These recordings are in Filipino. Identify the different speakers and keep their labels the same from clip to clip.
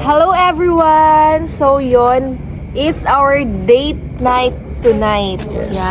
Speaker 1: Hello everyone! So yon, it's our date night tonight. Yeah.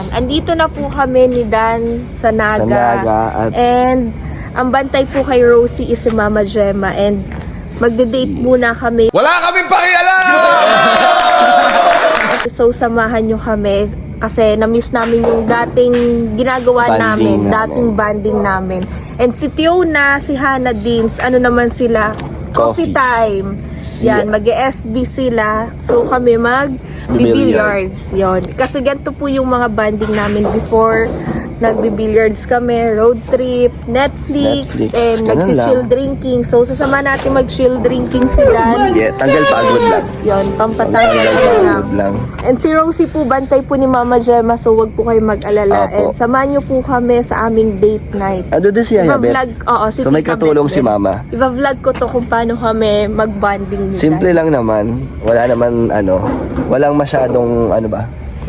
Speaker 1: Andito na po kami ni Dan sa Naga. And ang bantay po kay Rosie is si Mama Gemma. And magde-date muna kami.
Speaker 2: Wala kaming pakialam!
Speaker 1: So samahan nyo kami kasi na-miss namin yung dating ginagawa namin. Dating banding namin. And si Tiona, si Hannah Deans, ano naman sila? Coffee time. Yan, mag-SB sila. So kami billiards yon. Kasi ganito po yung mga banding namin before. Nagbi-billiards kami, road trip, Netflix. And nagsi-chill drinking. So sasama natin mag-chill drinking si Dan.
Speaker 3: Yeah, tanggal pagod lang.
Speaker 1: Yon, pampatanggal lang. And si Rosie po, bantay po ni Mama Gemma. So wag po kayo mag-alala. And samahan nyo po kami sa aming date night.
Speaker 3: Ano doon si Yaya Beth?
Speaker 1: Si
Speaker 3: so may katulong si Mama.
Speaker 1: Iba-vlog ko to kung paano kami mag-banding nila.
Speaker 3: Simple lang naman. Wala naman walang masyadong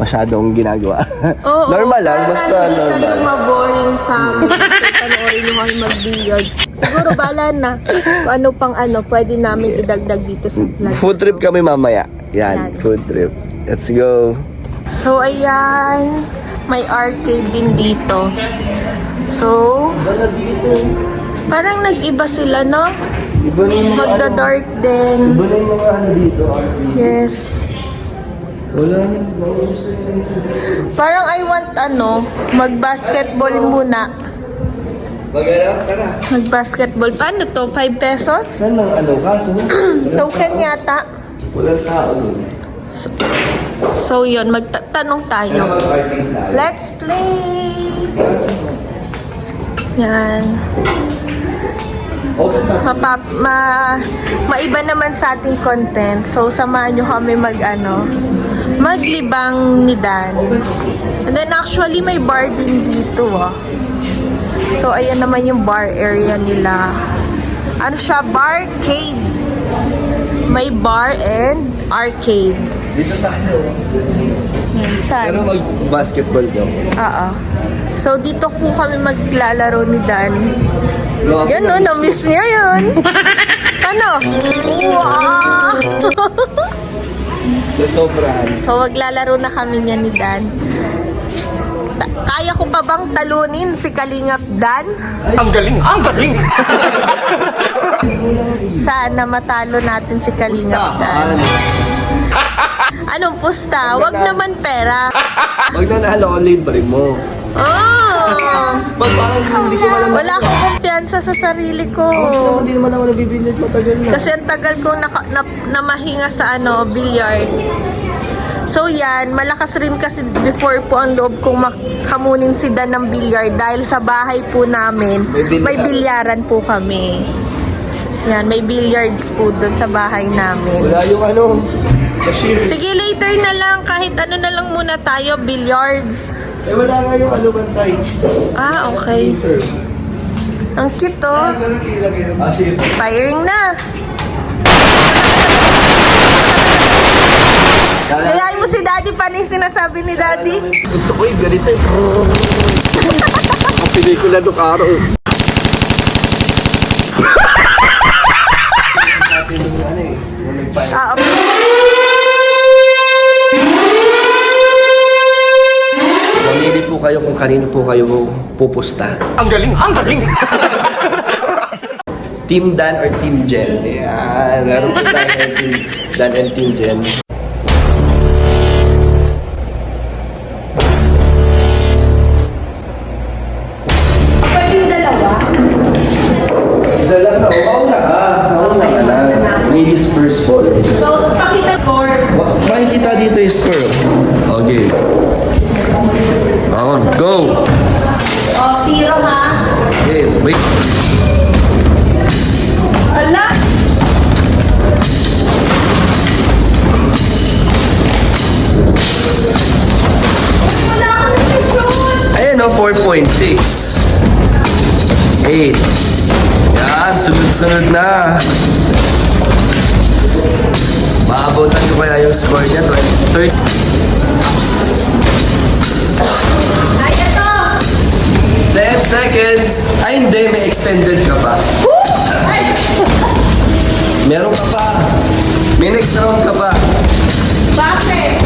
Speaker 3: masyadong ginagawa. Normal lang, basta
Speaker 1: hindi
Speaker 3: normal.
Speaker 1: kayo maboring sa amin. So, panoorin nyo kami mag-billiards. Siguro bala na. Kung ano pang pwede namin idagdag dito sa vlog.
Speaker 3: Food trip kami mamaya. Yan, food trip. Let's go.
Speaker 1: So, ayan. May arcade din dito. So, parang nag-iba sila, no? Magda-dark din.
Speaker 3: Iba na yung mga dito.
Speaker 1: Yes.
Speaker 3: Wala na.
Speaker 1: Parang I want mag-basketball muna.
Speaker 3: Tara.
Speaker 1: Mag-basketball. Paano to? 5 pesos?
Speaker 3: Saan ang kaso?
Speaker 1: Token yata.
Speaker 3: Walang tao doon.
Speaker 1: So yun, magtanong tayo. Let's play! Yan. Maiba naman sa ating content. So samahan nyo kami maglibang ni Dan. And then actually may bar din dito So ayan naman yung bar area nila. Ano siya? Barcade. May bar and arcade.
Speaker 3: Dito tayo.
Speaker 1: Saan?
Speaker 3: Pero mag-basketball daw.
Speaker 1: Oo. So dito po kami maglalaro ni Dan. Yan na-miss niya yun. Ano? Wow!
Speaker 3: Sobrahan.
Speaker 1: So maglalaro na kami niya ni Dan. Kaya ko pa bang talunin si Kalingap Dan?
Speaker 2: Ang galing! Ang galing!
Speaker 1: Sana matalo natin si Kalingap Dan. Anong pusta? Wag naman pera.
Speaker 3: Wag na nahalo, libre mo.
Speaker 1: Wala akong kumpiyansa sa sarili ko.
Speaker 3: Hindi naman ako nabibilid matagal na.
Speaker 1: Kasi ang tagal kong namahinga sa billiard. So yan, malakas rin kasi before po ang loob kong hamunin si Dan ng billiard dahil sa bahay po namin, may bilyaran po kami. Yan, may billiards po doon sa bahay namin.
Speaker 3: Wala yung cashier.
Speaker 1: Sige, later na lang, kahit na lang muna tayo, billiards.
Speaker 3: Wala nga yung bantay.
Speaker 1: Okay. Ang cute Firing na. Kayain mo si Daddy, paano yung sinasabi ni Daddy?
Speaker 3: Gusto ko yung ganito. Ang pelikula nung araw. Mamili po kayo kung kanino po kayo pupusta.
Speaker 2: Ang galing! Ang galing!
Speaker 3: Team Dan or Team Jen? Yan. Laro po tayo ng Team Dan and Team Jen.
Speaker 1: Pwede yung dalawa?
Speaker 3: Isa lang na. Mauna ka na. Ladies first ball.
Speaker 1: So, pakita score.
Speaker 3: Makikita dito yung score. Okay. On, go!
Speaker 1: 0 ha?
Speaker 3: Okay, wait.
Speaker 1: Ala!
Speaker 3: 8. Yan, sunod-sunod na. Maabutan ko kaya yung score niya, 30.
Speaker 1: Ay, ito!
Speaker 3: 10 seconds. Ay, hindi. May extended ka pa. Meron ka pa. May next round ka pa.
Speaker 1: Bakit?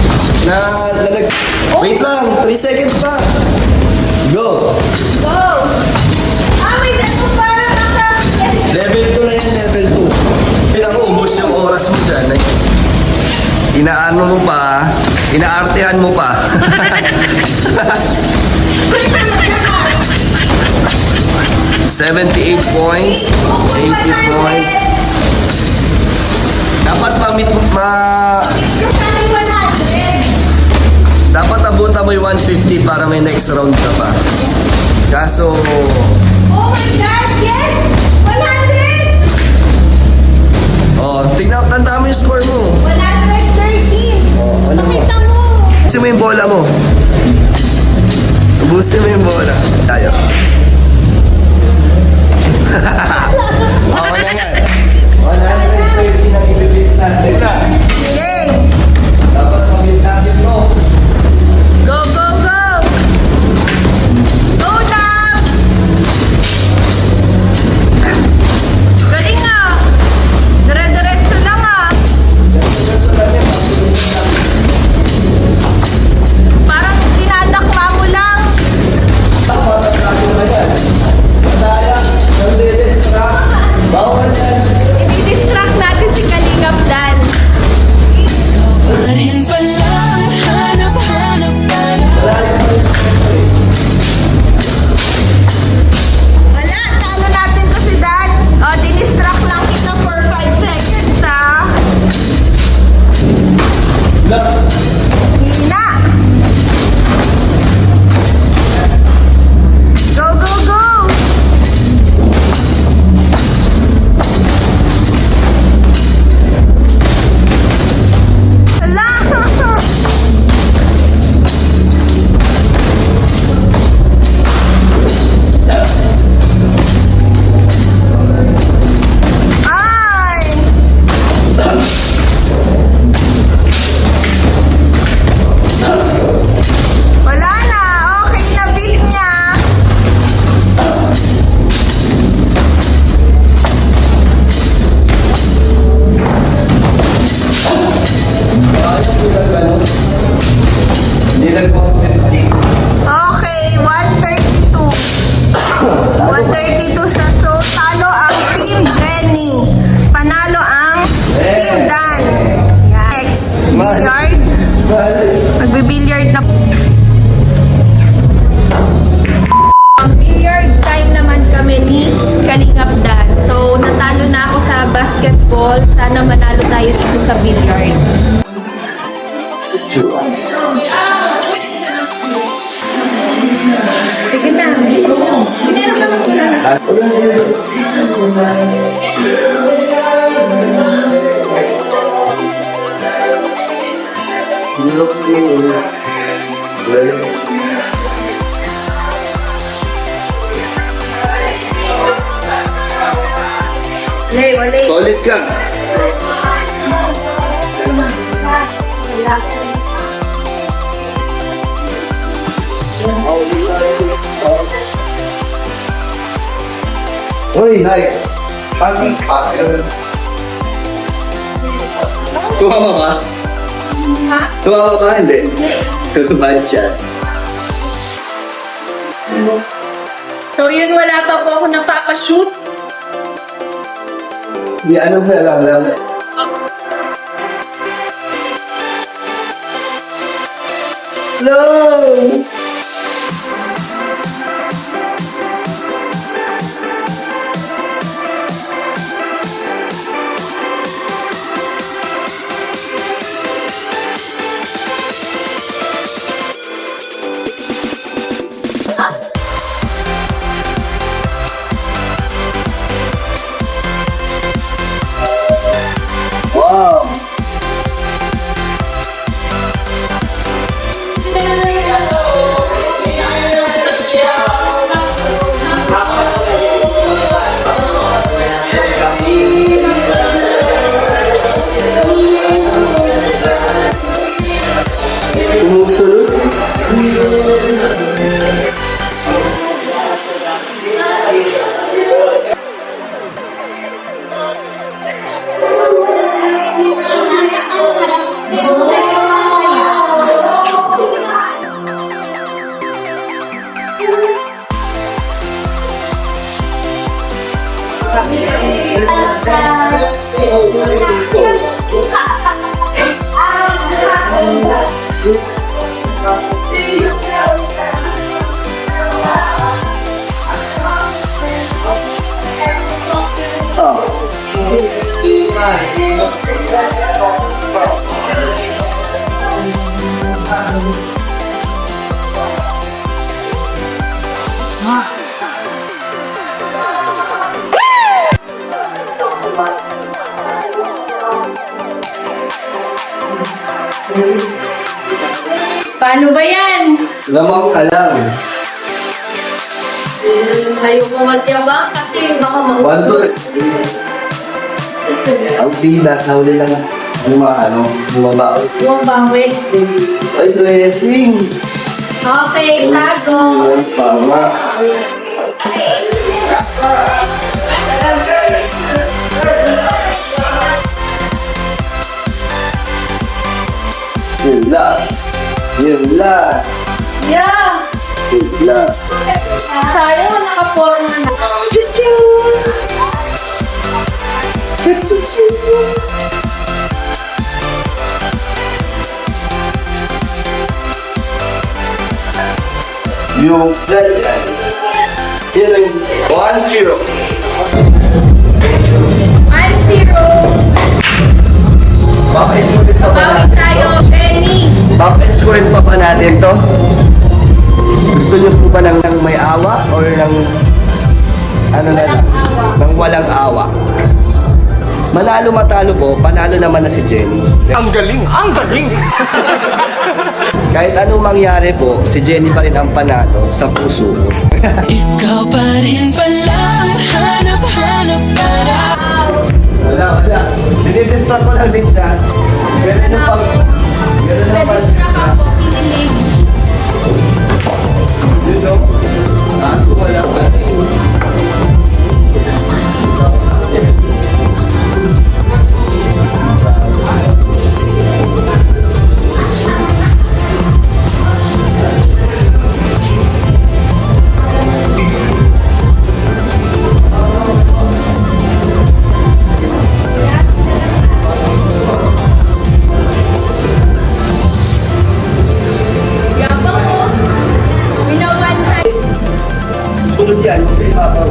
Speaker 3: Wait lang. 3 seconds pa. Go.
Speaker 1: Go! Ah, wait, ito parang
Speaker 3: Level 2 na yan, level 2. Kailangan ubos yung oras mo dyan. Inaano mo pa. Inaartehan mo pa. 78 points. 80 points. Dapat dapat abutan mo yung 150 para may next round ka pa. Kaso,
Speaker 1: Oh my God, yes! 100!
Speaker 3: tandaan mo yung score mo.
Speaker 1: 113!
Speaker 3: Ano mo?
Speaker 1: Pakita mo!
Speaker 3: Ubusin mo yung bola mo. Ubusin mo yung bola. Tayo. Ako na nga. 130 na ibibit natin na.
Speaker 1: Yay!
Speaker 3: Dapat mabit natin mo.
Speaker 1: Go, go, go! Go lang! Galing ah! Dire-diretso lang ah! Parang dinadakma mo lang.
Speaker 3: Bawal yan.
Speaker 1: I-distract natin si Kalingap Dan. Wala, talo natin to si Dan. O, dinistract lang kita for 5 seconds ha. Hina. Go, go, go. Hala. Ay. Wala na. Okay na beat niya.
Speaker 3: Hindi nag-compete.
Speaker 1: Okay, 132. 132 siya. So, talo ang Team Jenny. Panalo ang Team Dan. Yan. Next, billiard. Magbe-billiard na. Ang billiard time naman kami ni Kalingap Dan. So, natalo na ako sa basketball. Sana manalo tayo dito sa billiard. Sige na. Meron ka muna. Wale.
Speaker 3: Solid ka. Uy, Nay. Pati. Tumawa ka?
Speaker 1: Ha?
Speaker 3: Tumawa ka? Hindi. Tumawa siya.
Speaker 1: So yun, wala pa po ako napapashoot.
Speaker 3: Di ano ba lang. No! Wow!
Speaker 1: Paano ba yan?
Speaker 3: Lamang ka lang.
Speaker 1: Ayoko magyabang kasi baka
Speaker 3: One, two. Ang pila sa huli lang bumaba.
Speaker 1: Bumabawit.
Speaker 3: Ay, blessing!
Speaker 1: Okay, tago.
Speaker 3: Ang tama. Yun lang. Yun lang.
Speaker 1: Yeah!
Speaker 3: Yun lang.
Speaker 1: Sayang nakaporma na.
Speaker 3: Yung ganyan. Yun ang 1-0.
Speaker 1: 1-0.
Speaker 3: Baka isulit pa ba
Speaker 1: Bawi
Speaker 3: natin
Speaker 1: tayo,
Speaker 3: to?
Speaker 1: Benny.
Speaker 3: Baka isulit pa ba natin to? Gusto niyo po ba ng may awa or ng ano na lang? Ng walang awa? Manalo matalo po, panalo naman na si Jenny.
Speaker 2: Ang galing! Ang galing!
Speaker 3: Kahit anong mangyari po, si Jenny pa rin ang panalo sa puso ko.
Speaker 4: Ikaw pa rin pala ang hanap-hanap para
Speaker 3: Wala. Dinidistract ko lang din siya. Ganun yung pang... Ganun yung pang...
Speaker 1: Ako, kinilig.
Speaker 3: Yun no? Kaso wala ka.
Speaker 1: Yabang mo. Winawan tayo.
Speaker 3: Sunod yan kung sa ibabaw.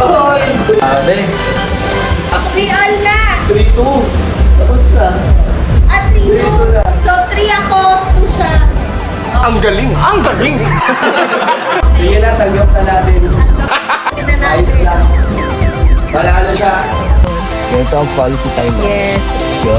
Speaker 3: Hoy! Sabi,
Speaker 1: Real na.
Speaker 3: 3-2. Tapos na.
Speaker 1: At 3 So, 3 ako, 2 siya.
Speaker 2: Ang galing! Ang galing!
Speaker 3: Sige na, tanggap na natin.
Speaker 1: Tignan
Speaker 3: Ayos
Speaker 1: natin.
Speaker 3: lang. Panalo siya. Ito ang quality time.
Speaker 1: Yes.
Speaker 3: Let's go.